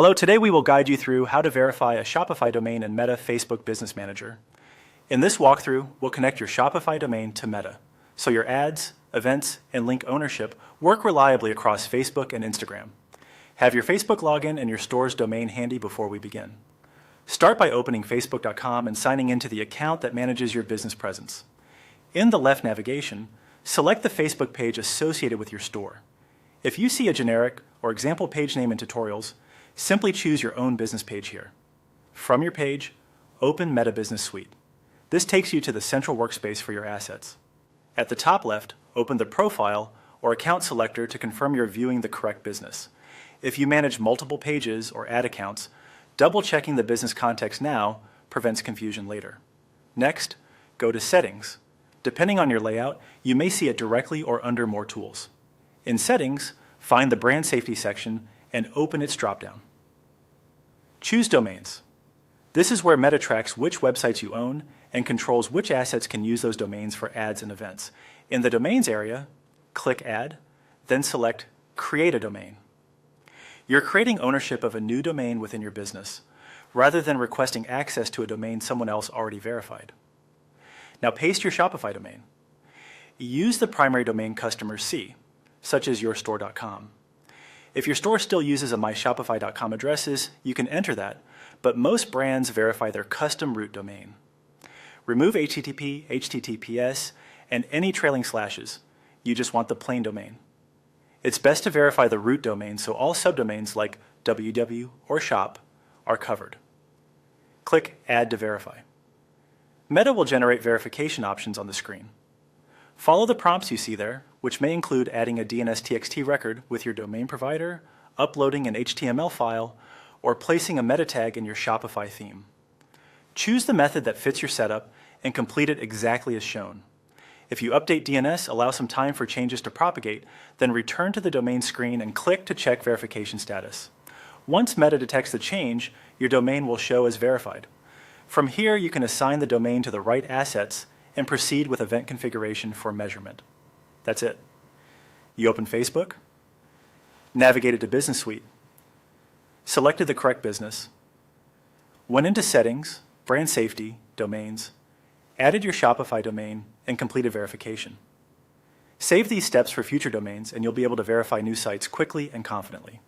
Hello, today we will guide you through how to verify a Shopify domain in Meta Facebook Business Manager. In this walkthrough, we'll connect your Shopify domain to Meta, so your ads, events, and link ownership work reliably across Facebook and Instagram. Have your Facebook login and your store's domain handy before we begin. Start by opening facebook.com and signing into the account that manages your business presence. In the left navigation, select the Facebook page associated with your store. If you see a generic or example page name in tutorials, simply choose your own business page here. From your page, open Meta Business Suite. This takes you to the central workspace for your assets. At the top left, open the Profile or Account selector to confirm you're viewing the correct business. If you manage multiple pages or ad accounts, double-checking the business context now prevents confusion later. Next, go to Settings. Depending on your layout, you may see it directly or under More Tools. In Settings, find the Brand Safety section and open its dropdown. Choose Domains. This is where Meta tracks which websites you own and controls which assets can use those domains for ads and events. In the Domains area, click Add, then select Create a Domain. You're creating ownership of a new domain within your business, rather than requesting access to a domain someone else already verified. Now paste your Shopify domain. Use the primary domain customers see, such as yourstore.com. If your store still uses a myshopify.com addresses, you can enter that, but most brands verify their custom root domain. Remove HTTP, HTTPS, and any trailing slashes. You just want the plain domain. It's best to verify the root domain so all subdomains like www or shop are covered. Click Add to Verify. Meta will generate verification options on the screen. Follow the prompts you see there, which may include adding a DNS-TXT record with your domain provider, uploading an HTML file, or placing a meta tag in your Shopify theme. Choose the method that fits your setup and complete it exactly as shown. If you update DNS, allow some time for changes to propagate, then return to the domain screen and click to check verification status. Once Meta detects the change, your domain will show as verified. From here, you can assign the domain to the right assets and proceed with event configuration for measurement. That's it. You open Facebook, navigated to Business Suite, selected the correct business, went into Settings, Brand Safety, Domains, added your Shopify domain, and completed verification. Save these steps for future domains and you'll be able to verify new sites quickly and confidently.